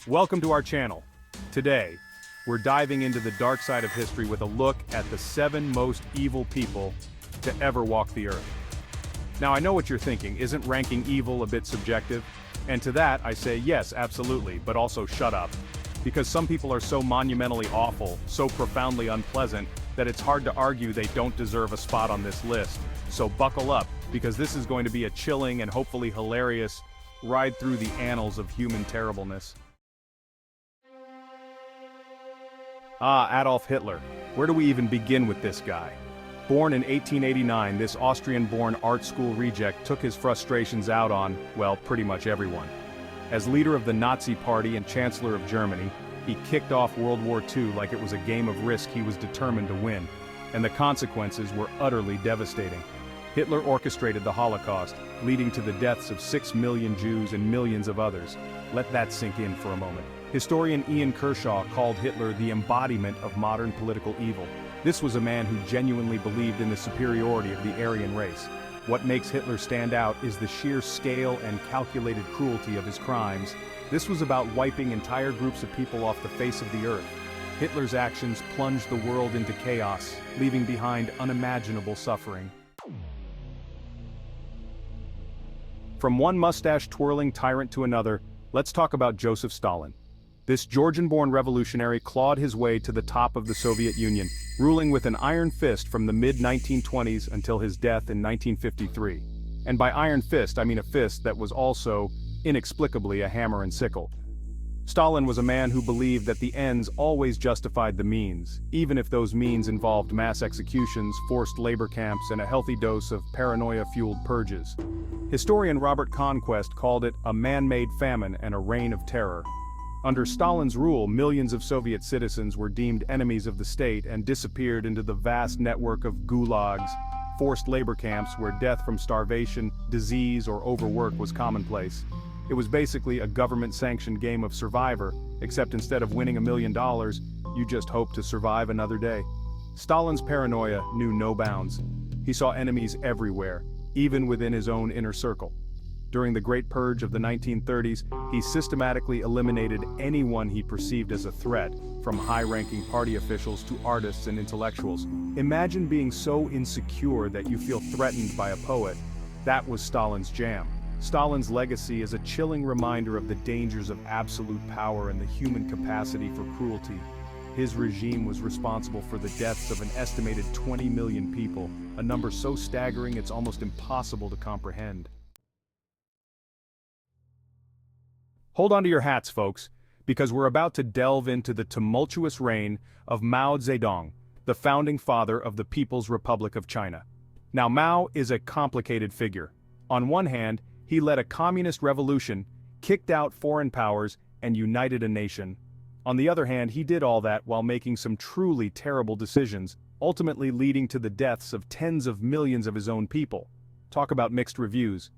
Welcome to our channel. Today, we're diving into the dark side of history with a look at the 7 most evil people to ever walk the earth. Now I know what you're thinking, isn't ranking evil a bit subjective? And to that I say yes, absolutely, but also shut up. Because some people are so monumentally awful, so profoundly unpleasant, that it's hard to argue they don't deserve a spot on this list. So buckle up, because this is going to be a chilling and hopefully hilarious ride through the annals of human terribleness. Adolf Hitler. Where do we even begin with this guy? Born in 1889, this Austrian-born art school reject took his frustrations out on, well, pretty much everyone. As leader of the Nazi Party and Chancellor of Germany, he kicked off World War II like it was a game of risk he was determined to win, and the consequences were utterly devastating. Hitler orchestrated the Holocaust, leading to the deaths of 6 million Jews and millions of others. Let that sink in for a moment. Historian Ian Kershaw called Hitler the embodiment of modern political evil. This was a man who genuinely believed in the superiority of the Aryan race. What makes Hitler stand out is the sheer scale and calculated cruelty of his crimes. This was about wiping entire groups of people off the face of the earth. Hitler's actions plunged the world into chaos, leaving behind unimaginable suffering. From one mustache-twirling tyrant to another, let's talk about Joseph Stalin. This Georgian-born revolutionary clawed his way to the top of the Soviet Union, ruling with an iron fist from the mid-1920s until his death in 1953. And by iron fist, I mean a fist that was also, inexplicably, a hammer and sickle. Stalin was a man who believed that the ends always justified the means, even if those means involved mass executions, forced labor camps, and a healthy dose of paranoia-fueled purges. Historian Robert Conquest called it a man-made famine and a reign of terror. Under Stalin's rule, millions of Soviet citizens were deemed enemies of the state and disappeared into the vast network of gulags, forced labor camps where death from starvation, disease, or overwork was commonplace. It was basically a government-sanctioned game of survivor, except instead of winning $1 million, you just hoped to survive another day. Stalin's paranoia knew no bounds. He saw enemies everywhere, even within his own inner circle. During the Great Purge of the 1930s, he systematically eliminated anyone he perceived as a threat, from high-ranking party officials to artists and intellectuals. Imagine being so insecure that you feel threatened by a poet. That was Stalin's jam. Stalin's legacy is a chilling reminder of the dangers of absolute power and the human capacity for cruelty. His regime was responsible for the deaths of an estimated 20 million people, a number so staggering it's almost impossible to comprehend. Hold on to your hats, folks, because we're about to delve into the tumultuous reign of Mao Zedong, the founding father of the People's Republic of China. Now, Mao is a complicated figure. On one hand, he led a communist revolution, kicked out foreign powers, and united a nation. On the other hand, he did all that while making some truly terrible decisions, ultimately leading to the deaths of tens of millions of his own people. Talk about mixed reviews.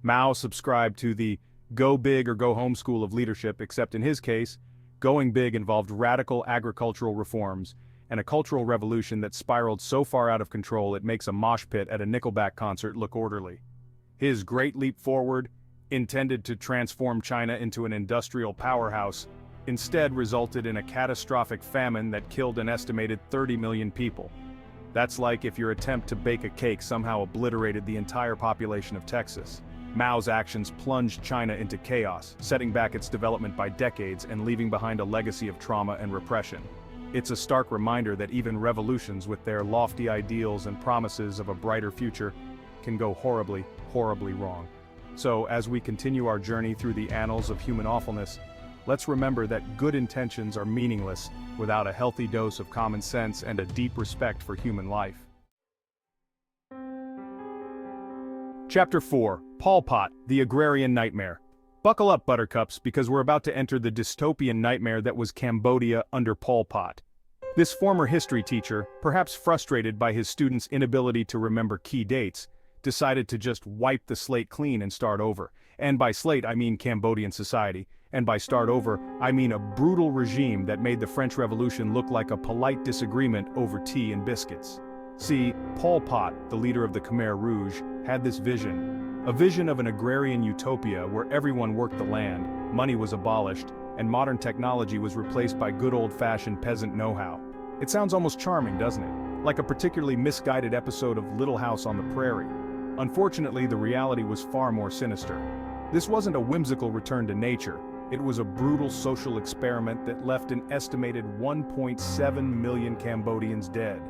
Mao subscribed to the go big or go home school of leadership, except in his case, going big involved radical agricultural reforms and a cultural revolution that spiraled so far out of control it makes a mosh pit at a Nickelback concert look orderly. His Great Leap Forward, intended to transform China into an industrial powerhouse, instead resulted in a catastrophic famine that killed an estimated 30 million people. That's like if your attempt to bake a cake somehow obliterated the entire population of Texas. Mao's actions plunged China into chaos, setting back its development by decades and leaving behind a legacy of trauma and repression. It's a stark reminder that even revolutions with their lofty ideals and promises of a brighter future can go horribly, horribly wrong. So, as we continue our journey through the annals of human awfulness, let's remember that good intentions are meaningless without a healthy dose of common sense and a deep respect for human life. Chapter 4, Pol Pot, the Agrarian Nightmare. Buckle up, buttercups, because we're about to enter the dystopian nightmare that was Cambodia under Pol Pot. This former history teacher, perhaps frustrated by his students' inability to remember key dates, decided to just wipe the slate clean and start over. And by slate I mean Cambodian society, and by start over I mean a brutal regime that made the French Revolution look like a polite disagreement over tea and biscuits. See, Pol Pot, the leader of the Khmer Rouge, had this vision. A vision of an agrarian utopia where everyone worked the land, money was abolished, and modern technology was replaced by good old-fashioned peasant know-how. It sounds almost charming, doesn't it? Like a particularly misguided episode of Little House on the Prairie. Unfortunately, the reality was far more sinister. This wasn't a whimsical return to nature. It was a brutal social experiment that left an estimated 1.7 million Cambodians dead.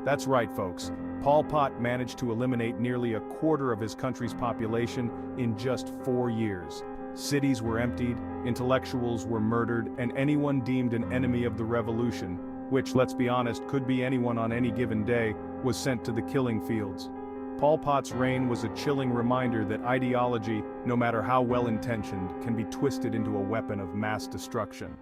That's right, folks. Pol Pot managed to eliminate nearly a quarter of his country's population in just 4 years. Cities were emptied, intellectuals were murdered, and anyone deemed an enemy of the revolution, which, let's be honest, could be anyone on any given day, was sent to the killing fields. Pol Pot's reign was a chilling reminder that ideology, no matter how well-intentioned, can be twisted into a weapon of mass destruction.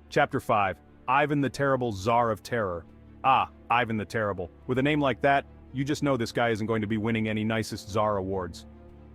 Chapter 5. Ivan the Terrible, Tsar of Terror. Ah, Ivan the Terrible. With a name like that, you just know this guy isn't going to be winning any nicest Tsar awards.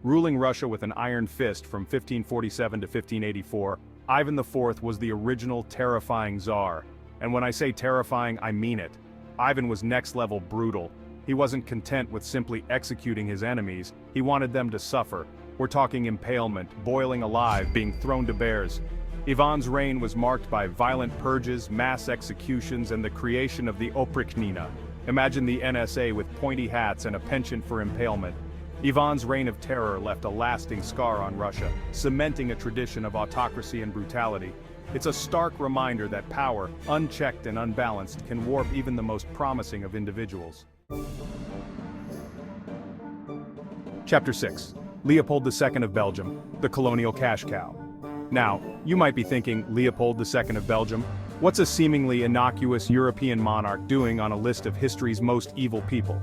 Ruling Russia with an iron fist from 1547 to 1584, Ivan IV was the original terrifying Tsar. And when I say terrifying, I mean it. Ivan was next-level brutal. He wasn't content with simply executing his enemies, he wanted them to suffer. We're talking impalement, boiling alive, being thrown to bears. Ivan's reign was marked by violent purges, mass executions, and the creation of the oprichnina. Imagine the NSA with pointy hats and a penchant for impalement. Ivan's reign of terror left a lasting scar on Russia, cementing a tradition of autocracy and brutality. It's a stark reminder that power, unchecked and unbalanced, can warp even the most promising of individuals. Chapter 6. Leopold II of Belgium, the colonial cash cow. Now, you might be thinking, Leopold II of Belgium? What's a seemingly innocuous European monarch doing on a list of history's most evil people?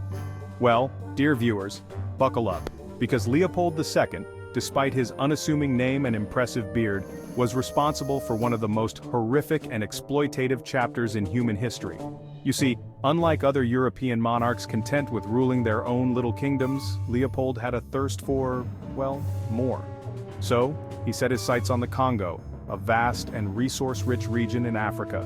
Well, dear viewers, buckle up, because Leopold II, despite his unassuming name and impressive beard, was responsible for one of the most horrific and exploitative chapters in human history. You see, unlike other European monarchs content with ruling their own little kingdoms, Leopold had a thirst for, well, more. So, he set his sights on the Congo, a vast and resource-rich region in Africa.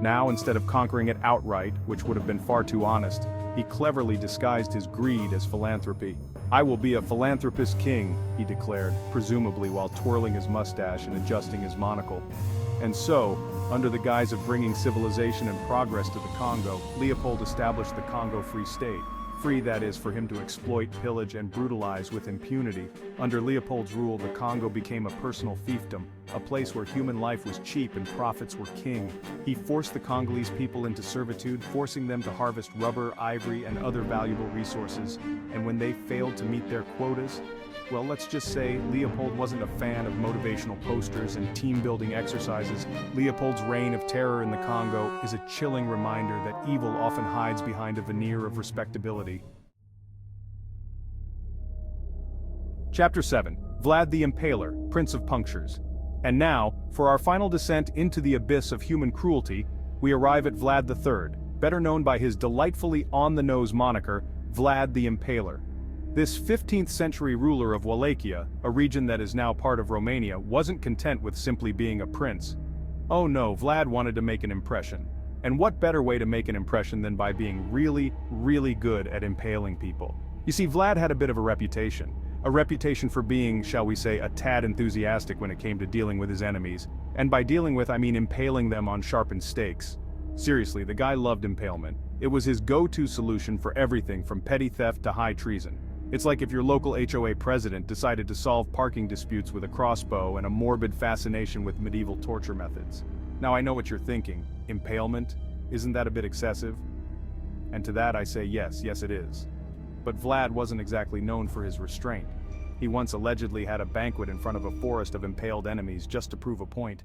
Now, instead of conquering it outright, which would have been far too honest, he cleverly disguised his greed as philanthropy. "I will be a philanthropist king," he declared, presumably while twirling his mustache and adjusting his monocle. And so, under the guise of bringing civilization and progress to the Congo, Leopold established the Congo Free State. Free, that is, for him to exploit, pillage, and brutalize with impunity. Under Leopold's rule, the Congo became a personal fiefdom, a place where human life was cheap and profits were king. He forced the Congolese people into servitude, forcing them to harvest rubber, ivory, and other valuable resources. And when they failed to meet their quotas, well, let's just say Leopold wasn't a fan of motivational posters and team-building exercises. Leopold's reign of terror in the Congo is a chilling reminder that evil often hides behind a veneer of respectability. Chapter 7. Vlad the Impaler, Prince of Punctures. And now, for our final descent into the abyss of human cruelty, we arrive at Vlad III, better known by his delightfully on-the-nose moniker, Vlad the Impaler. This 15th century ruler of Wallachia, a region that is now part of Romania, wasn't content with simply being a prince. Oh no, Vlad wanted to make an impression. And what better way to make an impression than by being really, really good at impaling people? You see, Vlad had a bit of a reputation. A reputation for being, shall we say, a tad enthusiastic when it came to dealing with his enemies. And by dealing with, I mean impaling them on sharpened stakes. Seriously, the guy loved impalement. It was his go-to solution for everything from petty theft to high treason. It's like if your local HOA president decided to solve parking disputes with a crossbow and a morbid fascination with medieval torture methods. Now I know what you're thinking. Impalement? Isn't that a bit excessive? And to that I say yes, yes it is. But Vlad wasn't exactly known for his restraint. He once allegedly had a banquet in front of a forest of impaled enemies just to prove a point.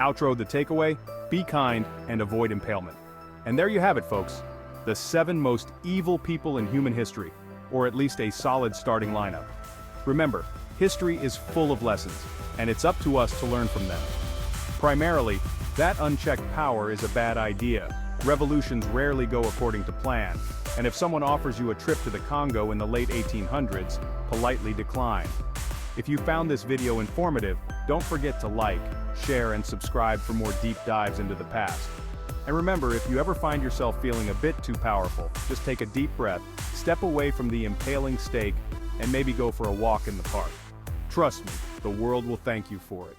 Outro: the takeaway: be kind and avoid impalement. And there you have it, folks. The 7 most evil people in human history, or at least a solid starting lineup. Remember, history is full of lessons, and it's up to us to learn from them. Primarily, that unchecked power is a bad idea. Revolutions rarely go according to plan, and if someone offers you a trip to the Congo in the late 1800s, politely decline. If you found this video informative, don't forget to like, share, and subscribe for more deep dives into the past. And remember, if you ever find yourself feeling a bit too powerful, just take a deep breath, step away from the impaling stake, and maybe go for a walk in the park. Trust me, the world will thank you for it.